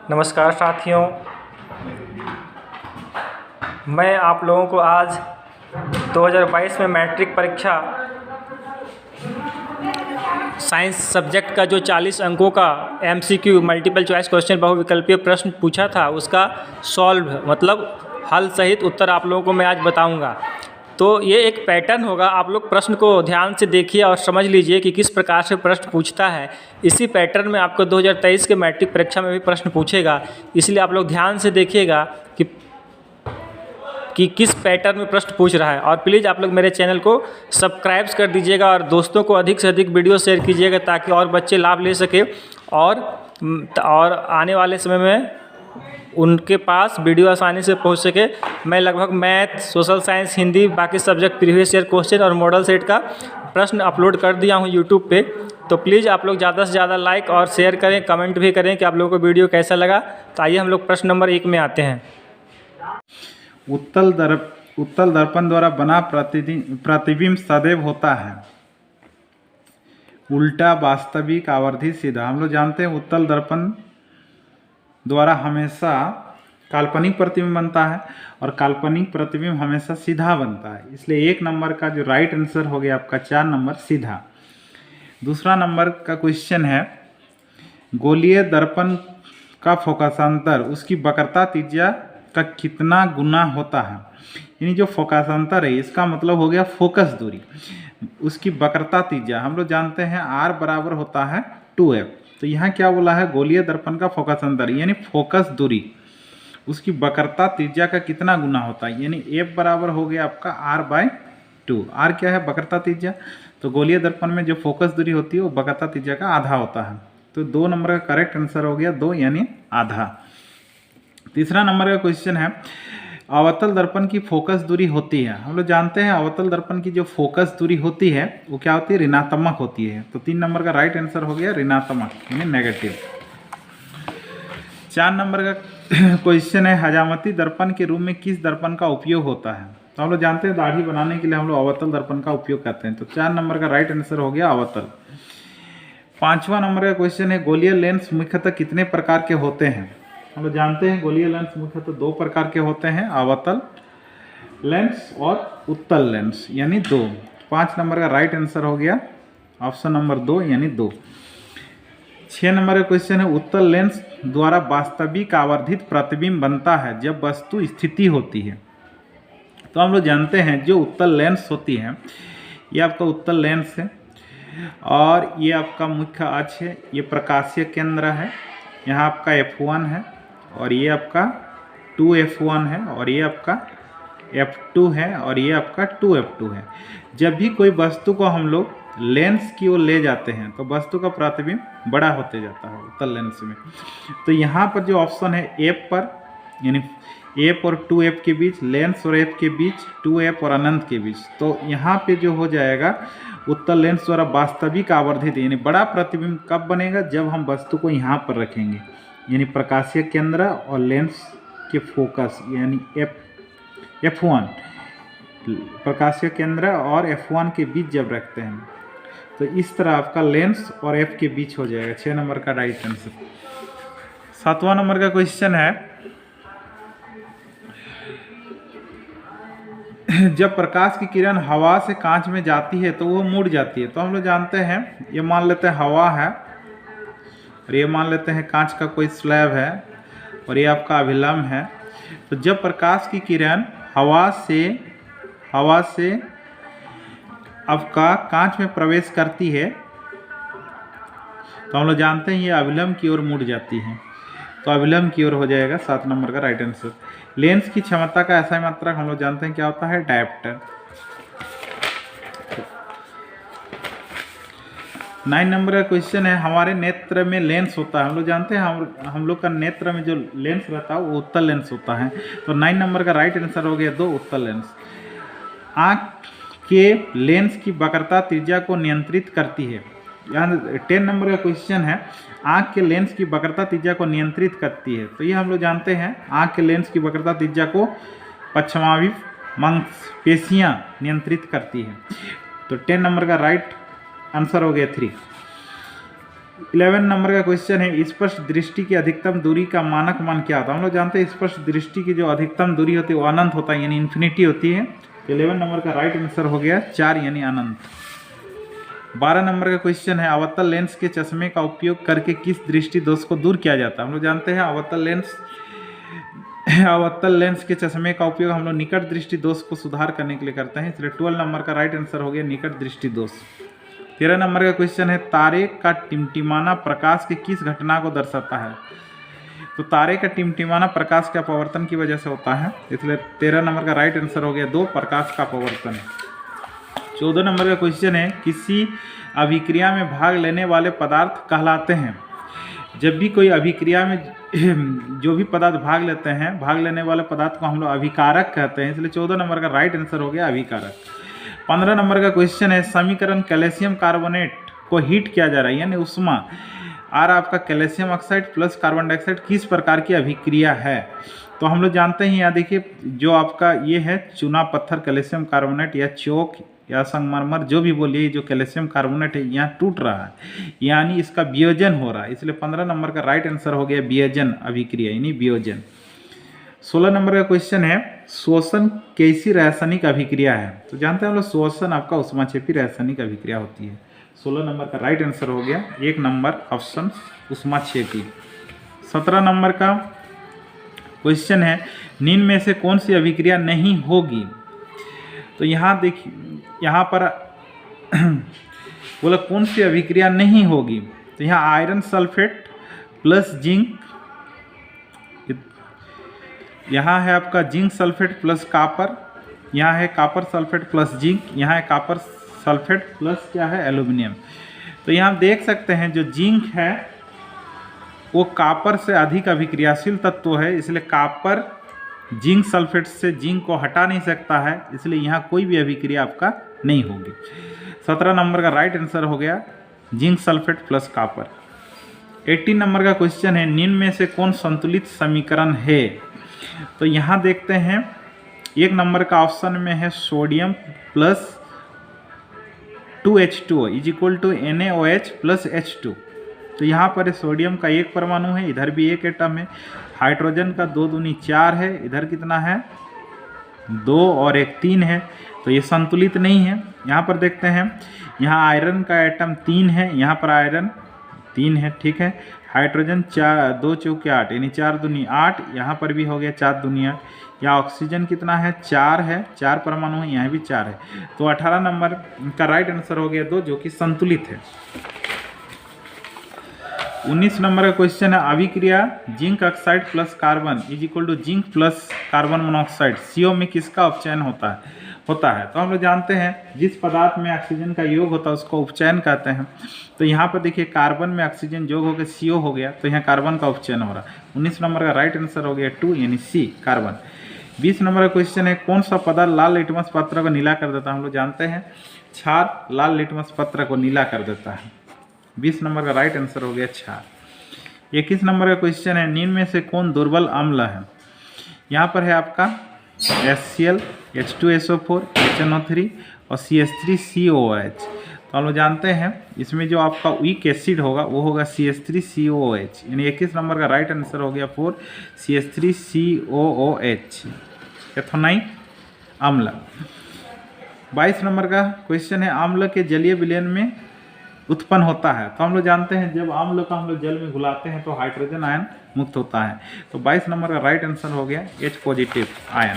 नमस्कार साथियों, मैं आप लोगों को आज 2022 में मैट्रिक परीक्षा साइंस सब्जेक्ट का जो 40 अंकों का MCQ मल्टीपल चॉइस क्वेश्चन बहुविकल्पीय प्रश्न पूछा था उसका सॉल्व मतलब हल सहित उत्तर आप लोगों को मैं आज बताऊंगा। तो ये एक पैटर्न होगा, आप लोग प्रश्न को ध्यान से देखिए और समझ लीजिए कि किस प्रकार से प्रश्न पूछता है। इसी पैटर्न में आपको 2023 के मैट्रिक परीक्षा में भी प्रश्न पूछेगा, इसलिए आप लोग ध्यान से देखिएगा कि किस पैटर्न में प्रश्न पूछ रहा है। और प्लीज़ आप लोग मेरे चैनल को सब्सक्राइब कर दीजिएगा और दोस्तों को अधिक से अधिक वीडियो शेयर कीजिएगा ताकि और बच्चे लाभ ले सके और आने वाले समय में उनके पास वीडियो आसानी से पहुंच सके। मैं लगभग मैथ, सोशल साइंस, हिंदी, बाकी सब्जेक्ट प्रीवियस ईयर क्वेश्चन और मॉडल सेट का प्रश्न अपलोड कर दिया हूं यूट्यूब पे। तो प्लीज़ आप लोग ज़्यादा से ज़्यादा लाइक और शेयर करें, कमेंट भी करें कि आप लोगों को वीडियो कैसा लगा। तो आइए हम लोग प्रश्न नंबर 1 में आते हैं। उत्तल दर्पण द्वारा बना प्रतिबिंब सदैव होता है उल्टा, वास्तविक, आवर्धित, सीधा। हम लोग जानते हैं उत्तल दर्पण द्वारा हमेशा काल्पनिक प्रतिबिंब बनता है और काल्पनिक प्रतिबिंब हमेशा सीधा बनता है, इसलिए 1 नंबर का जो राइट आंसर हो गया आपका 4 नंबर सीधा। दूसरा नंबर का क्वेश्चन है गोलीय दर्पण का फोकसांतर उसकी वक्रता त्रिज्या का कितना गुना होता है। यानी जो फोकसांतर है इसका मतलब हो गया फोकस दूरी, उसकी वक्रता त्रिज्या हम लोग जानते हैं R बराबर होता है 2f। तो यहाँ क्या बोला है, गोलीय दर्पण का फोकसांतर यानी फोकस दूरी उसकी वक्रता त्रिज्या का कितना गुना होता है, यानी f बराबर हो गया आपका R/2। R क्या है, वक्रता त्रिज्या। तो गोलीय दर्पण में जो फोकस दूरी होती है वो वक्रता त्रिज्या का आधा होता है। तो 2 नंबर का करेक्ट आंसर हो गया 2 यानी आधा। तीसरा नंबर का क्वेश्चन है अवतल दर्पण की फोकस दूरी होती है। हम लोग जानते हैं अवतल दर्पण की जो फोकस दूरी होती है वो क्या होती है, ऋणात्मक होती है। तो 3 नंबर का राइट आंसर हो गया ऋणात्मक यानी नेगेटिव। 4 नंबर का क्वेश्चन है हजामती दर्पण के रूप में किस दर्पण का उपयोग होता है। तो हम लोग जानते हैं दाढ़ी बनाने के लिए हम लोग अवतल दर्पण का उपयोग करते हैं। तो 4 नंबर का राइट आंसर हो गया अवतल। 5वां नंबर का क्वेश्चन है गोलीय लेंस मुख्यतः कितने प्रकार के होते हैं। हम लोग जानते हैं गोलीय लेंस मुख्यतः 2 प्रकार के होते हैं, अवतल लेंस और उत्तल लेंस यानी 2। 5 नंबर का राइट आंसर हो गया ऑप्शन नंबर 2 यानी 2। 6 नंबर का क्वेश्चन है उत्तल लेंस द्वारा वास्तविक आवर्धित प्रतिबिंब बनता है जब वस्तु स्थिति होती है। तो हम लोग जानते हैं जो उत्तल लेंस होती है ये आपका उत्तल लेंस है और ये आपका मुख्य अक्ष है, ये प्रकाशीय केंद्र है, यहाँ आपका F1 है और ये आपका 2F1 है और ये आपका F2 है और ये आपका 2F2 है। जब भी कोई वस्तु को हम लोग लेंस की ओर ले जाते हैं तो वस्तु का प्रतिबिंब बड़ा होते जाता है उत्तल लेंस में। तो यहाँ पर जो ऑप्शन है F पर यानी F और 2F के बीच, लेंस और F के बीच, 2F और अनंत के बीच, तो यहाँ पे जो हो जाएगा उत्तल लेंस द्वारा वास्तविक आवर्धित यानी बड़ा प्रतिबिंब कब बनेगा, जब हम वस्तु को यहाँ पर रखेंगे यानी प्रकाशीय केंद्र और लेंस के फोकस यानी F1 प्रकाशीय केंद्र और F1 के बीच जब रखते हैं तो इस तरह आपका लेंस और F के बीच हो जाएगा। 6 नंबर का राइट आंसर। 7वां नंबर का क्वेश्चन है जब प्रकाश की किरण हवा से कांच में जाती है तो वो मुड़ जाती है। तो हम लोग जानते हैं ये मान लेते हैं हवा है और ये मान लेते हैं कांच का कोई स्लैब है और ये आपका अभिलंब है। तो जब प्रकाश की किरण हवा से आपका कांच में प्रवेश करती है तो हम लोग जानते हैं ये अभिलंब की ओर मुड़ जाती है, तो अभिलंब की ओर हो जाएगा 7 नंबर का राइट आंसर। लेंस की क्षमता का ऐसा मात्रक हम लोग जानते हैं क्या होता है, डायप्टर। 9 नंबर का क्वेश्चन है हमारे नेत्र में लेंस होता है। हम लोग जानते हैं हम लोग का नेत्र में जो लेंस रहता है वो उत्तल लेंस होता है। तो 9 नंबर का राइट आंसर हो गया 2 उत्तल लेंस। आँख के लेंस की वक्रता त्रिज्या को नियंत्रित करती है। यहाँ 10 नंबर का क्वेश्चन है आँख के लेंस की वक्रता त्रिज्या को नियंत्रित करती है। तो ये हम लोग जानते हैं आँख के लेंस की वक्रता त्रिज्या को पश्चमाभिमुख मांसपेशियाँ नियंत्रित करती है। तो 10 नंबर का राइट आंसर हो गया 3। 11 नंबर का क्वेश्चन है, स्पष्ट दृष्टि की अधिकतम दूरी का मानक मान क्या होता है। हम लोग जानते हैं स्पष्ट दृष्टि की जो अधिकतम दूरी होती है वो अनंत होता है, यानी इन्फिनिटी होती है। 11 नंबर का राइट आंसर हो गया 4 यानी अनंत। 12 नंबर का क्वेश्चन है, अवतल लेंस के चश्मे का उपयोग करके किस दृष्टि दोष को दूर किया जाता है। हम लोग जानते हैं अवतल लेंस के चश्मे का उपयोग हम लोग निकट दृष्टि दोष को सुधार करने के लिए करते हैं, इसलिए 12 नंबर का राइट आंसर हो गया निकट दृष्टि दोष। 13 नंबर का क्वेश्चन है, तारे का टिमटिमाना प्रकाश की किस घटना को दर्शाता है। तो तारे का टिमटिमाना प्रकाश के अपवर्तन की वजह से होता है, इसलिए 13 नंबर का राइट आंसर हो गया 2 प्रकाश का अपवर्तन। 14 नंबर का क्वेश्चन है, किसी अभिक्रिया में भाग लेने वाले पदार्थ कहलाते हैं। जब भी कोई अभिक्रिया में जो भी पदार्थ भाग लेते हैं, भाग लेने वाले पदार्थ को हम लोग अभिकारक कहते हैं, इसलिए 14 नंबर का राइट आंसर हो गया अभिकारक। 15 नंबर का क्वेश्चन है, समीकरण कैल्शियम कार्बोनेट को हीट किया जा रहा है यानी उष्मा आर आपका calcium oxide plus carbon dioxide किस प्रकार की अभिक्रिया है। तो हम लोग जानते हैं, यहाँ देखिए जो आपका ये है चूना पत्थर कैल्शियम कार्बोनेट या चौक या संगमरमर जो भी बोलिए, जो कैल्शियम कार्बोनेट है यहाँ टूट रहा है यानी इसका वियोजन हो रहा है, इसलिए 15 नंबर का राइट आंसर हो गया वियोजन अभिक्रिया यानी वियोजन। 16 नंबर का क्वेश्चन है, श्वसन कैसी रासायनिक अभिक्रिया है। तो जानते हैं हम लोग श्वसन आपका ऊष्माक्षेपी रासायनिक अभिक्रिया होती है। 16 नंबर का राइट आंसर हो गया 1 नंबर ऑप्शन ऊष्माक्षेपी। 17 नंबर का क्वेश्चन है, निम्न में से कौन सी अभिक्रिया नहीं होगी। तो यहाँ देखिए, यहाँ पर बोला कौन सी अभिक्रिया नहीं होगी, तो यहाँ आयरन सल्फेट प्लस जिंक, यहाँ है आपका जिंक सल्फेट प्लस कापर, यहाँ है कापर सल्फेट प्लस जिंक, यहाँ है कापर सल्फेट प्लस क्या है एल्यूमिनियम। तो यहाँ देख सकते हैं जो जिंक है वो कापर से अधिक अभिक्रियाशील तत्व है, इसलिए कापर जिंक सल्फेट से जिंक को हटा नहीं सकता है, इसलिए यहाँ कोई भी अभिक्रिया आपका नहीं होगी। 17 नंबर का राइट आंसर हो गया zinc sulphate plus copper. 18 number का क्वेश्चन है, निम्न में से कौन संतुलित समीकरण है। तो यहाँ देखते हैं 1 नंबर का ऑप्शन में है sodium plus 2H2O is equal to NaOH plus H2। तो यहाँ पर सोडियम का 1 परमाणु है, इधर भी 1 एटम है, हाइड्रोजन का 2 दूनी 4 है, इधर कितना है 2 और 1 3 है, तो ये संतुलित नहीं है। यहाँ पर देखते हैं, यहाँ आयरन का एटम 3 है, यहाँ पर आयरन 3 है, ठीक है। हाइड्रोजन 4 2 चौके 8 यानी 4 दूनी 8, यहाँ पर भी हो गया 4 दूनी 8। यहाँ ऑक्सीजन कितना है 4 है, 4 परमाणु है, यहाँ भी 4 है, तो 18 नंबर का राइट आंसर हो गया 2 जो कि संतुलित है। 19 नंबर का क्वेश्चन है, अभिक्रिया zinc oxide plus carbon is equal to zinc plus carbon monoxide CO में किसका उपचयन होता है। तो हम लोग जानते हैं जिस पदार्थ में ऑक्सीजन का योग होता है उसको उपचयन कहते हैं। तो यहाँ पर देखिए कार्बन में ऑक्सीजन योग होकर CO हो गया, तो यहाँ कार्बन का उपचयन हो रहा है। 19 नंबर का राइट आंसर हो गया 2 यानी C कार्बन। 20 नंबर का क्वेश्चन है, कौन सा पदार्थ लाल लिटमस पत्र को नीला कर देता है। हम लोग जानते हैं क्षार लाल लिटमस पत्र को नीला कर देता है। 20 नंबर का राइट आंसर हो गया क्षार। 21 नंबर का क्वेश्चन है, निम्न में से कौन दुर्बल अम्ल है। यहाँ पर है आपका HCl H2SO4 HNO3 और CH3COOH। तो हम लोग जानते हैं इसमें जो आपका वीक एसिड होगा वो होगा CH3COOH, यानी 21 नंबर का राइट आंसर हो गया 4 CH3COOH एथोनाइट अम्ल। 22 नंबर का क्वेश्चन है, अम्ल के जलीय विलयन में उत्पन्न होता है। तो हम लोग जानते हैं जब अम्ल का हम लोग जल में घुलाते हैं तो हाइड्रोजन आयन मुक्त होता है, तो 22 नंबर का राइट आंसर हो गया H पॉजिटिव आयन।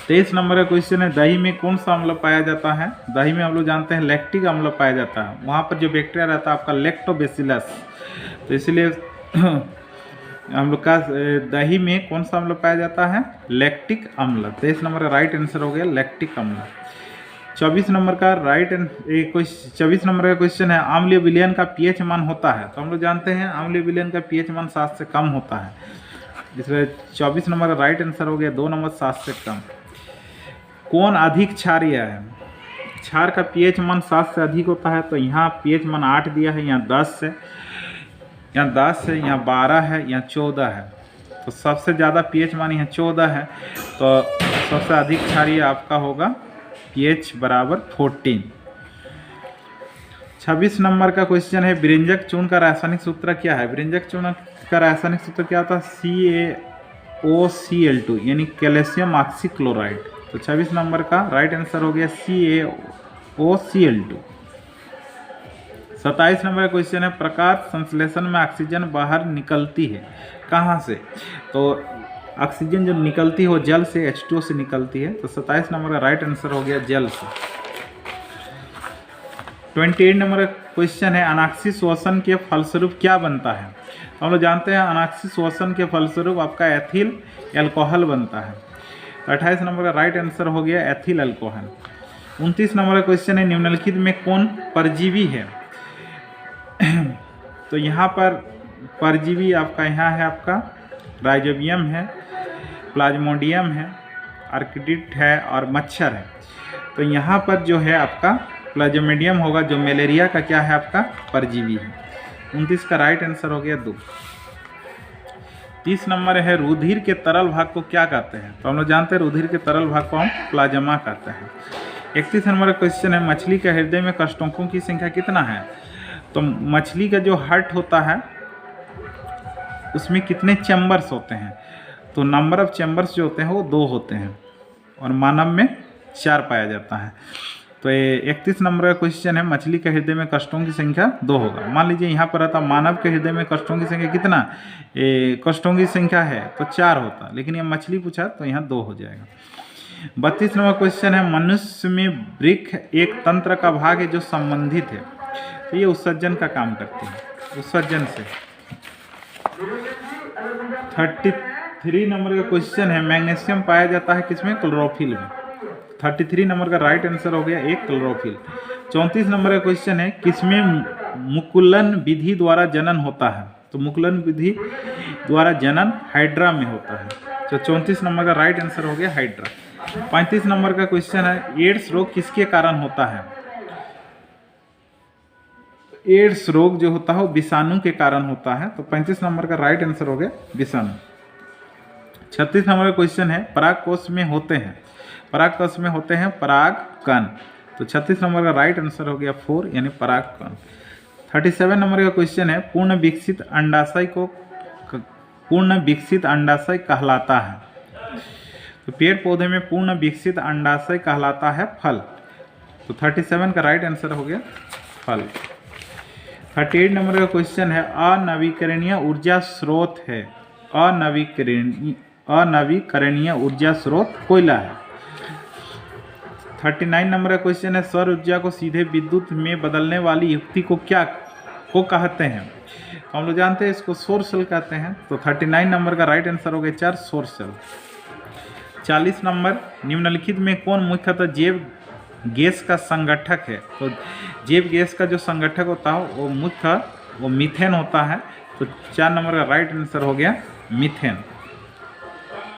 23 नंबर का क्वेश्चन है, दही में कौन सा अम्ल पाया जाता है। दही में हम लोग जानते हैं लैक्टिक अम्ल पाया जाता है, वहाँ पर जो बैक्टीरिया रहता है आपका लैक्टोबैसिलस, तो इसलिए हम लोग का दही में कौन सा अम्ल पाया जाता है लैक्टिक अम्ल। 23 नंबर का राइट आंसर हो गया लैक्टिक अम्ल। 24 नंबर का 24 नंबर का क्वेश्चन है, अम्लीय विलयन का pH मान होता है। तो हम लोग जानते हैं अम्लीय विलयन का pH मान 7 से कम होता है, इसलिए 24 नंबर का राइट आंसर हो गया 2 नंबर 7 से कम। कौन अधिक क्षारीय है। क्षार का pH मान 7 से अधिक होता है, तो यहाँ pH मान 8 दिया है, यहाँ 10 है, यहाँ 12 है, यहाँ 14 है, तो सबसे ज़्यादा pH मान यहाँ 14 है, तो सबसे अधिक क्षारीय आपका होगा pH बराबर 14। 26 नंबर का क्वेश्चन है विरंजक चूर्ण का रासायनिक सूत्र क्या है। विरंजक चूर्ण का रासायनिक सूत्र क्या होता है? CaOCl2 यानी कैल्शियम ऑक्सीक्लोराइड। तो 26 नंबर का राइट आंसर हो गया CaOCl2। 27 नंबर का क्वेश्चन है प्रकाश संश्लेषण में ऑक्सीजन बाहर निकलती है कहाँ से? तो ऑक्सीजन जो निकलती है वो जल से, H2O से निकलती है। तो 27 नंबर का राइट आंसर हो गया जल से। 28 नंबर का क्वेश्चन है अनाक्षी श्वसन के फलस्वरूप क्या बनता है? हम लोग जानते हैं अनाक्षी श्वसन के फलस्वरूप आपका एथिल एल्कोहल बनता है। 28 नंबर का राइट आंसर हो गया एथिल अल्कोहल। 29 नंबर का क्वेश्चन है निम्नलिखित में कौन परजीवी है? तो यहाँ पर परजीवी आपका यहाँ है, आपका राइजोबियम है, प्लाज्मोडियम है, आर्किडिड है और मच्छर है। तो यहाँ पर जो है आपका प्लाज्मोडियम होगा जो मलेरिया का क्या है आपका परजीवी है। 29 का राइट आंसर हो गया 2। 30 नंबर है रुधिर के तरल भाग को क्या कहते हैं? तो हम लोग जानते हैं रुधिर के तरल भाग को हम प्लाज्मा कहते हैं। 31 नंबर का क्वेश्चन है मछली के हृदय में कष्टकों की संख्या कितना है? तो मछली का जो हार्ट होता है उसमें कितने चैम्बर्स होते हैं? तो नंबर ऑफ चैम्बर्स जो होते हैं वो 2 होते हैं और मानव में 4 पाया जाता है। तो ये 31 नंबर का क्वेश्चन है मछली के हृदय में कष्टों की संख्या 2 होगा। मान लीजिए यहाँ पर रहता मानव के हृदय में कष्टों की संख्या कितना, कष्टों की संख्या है तो 4 होता, लेकिन ये मछली पूछा तो यहाँ 2 हो जाएगा। 32 नंबर क्वेश्चन है मनुष्य में वृक्क एक तंत्र का भाग है जो संबंधित है, तो ये उत्सर्जन का काम करती है, उत्सर्जन से। 33 नंबर का क्वेश्चन है मैग्नीशियम पाया जाता है किसमें? क्लोरोफिल में। 33 नंबर का राइट आंसर हो गया 1 क्लोरोफिल। 34 नंबर का क्वेश्चन है किसमें मुकुलन विधि द्वारा जनन होता है? तो मुकुलन विधि द्वारा जनन हाइड्रा में होता है। तो 34 नंबर का राइट आंसर हो गया हाइड्रा। 35 नंबर का क्वेश्चन है एड्स रोग किसके कारण होता है? एड्स रोग जो होता है वो विषाणु के कारण होता है। तो 35 नंबर का राइट आंसर हो गया विषाणु। 36 नंबर का क्वेश्चन है परागकोश में होते हैं, परागकोश में होते हैं परागकण। तो 36 नंबर का राइट आंसर हो गया 4 यानी परागकण। 37 नंबर का क्वेश्चन है पूर्ण विकसित अंडाशय कहलाता है। तो पेड़ पौधे में पूर्ण विकसित अंडाशय कहलाता है फल। तो 37 का राइट आंसर हो गया फल। 38 नंबर का क्वेश्चन है अनवीकरणीय ऊर्जा स्रोत है, अनवीकरणीय ऊर्जा स्रोत कोयला है। 39 नंबर का क्वेश्चन है सौर ऊर्जा को सीधे विद्युत में बदलने वाली युक्ति को क्या कहते हैं? हम लोग जानते हैं इसको सौर सेल कहते हैं। तो 39 नंबर का राइट आंसर हो गया 4 सौर सेल। 40 नंबर निम्नलिखित में कौन मुख्यतः जैव गैस का संगठक है? तो जैव गैस का जो संगठक होता है वो मुख्य मीथेन होता है। तो 4 नंबर का राइट आंसर हो गया मीथेन।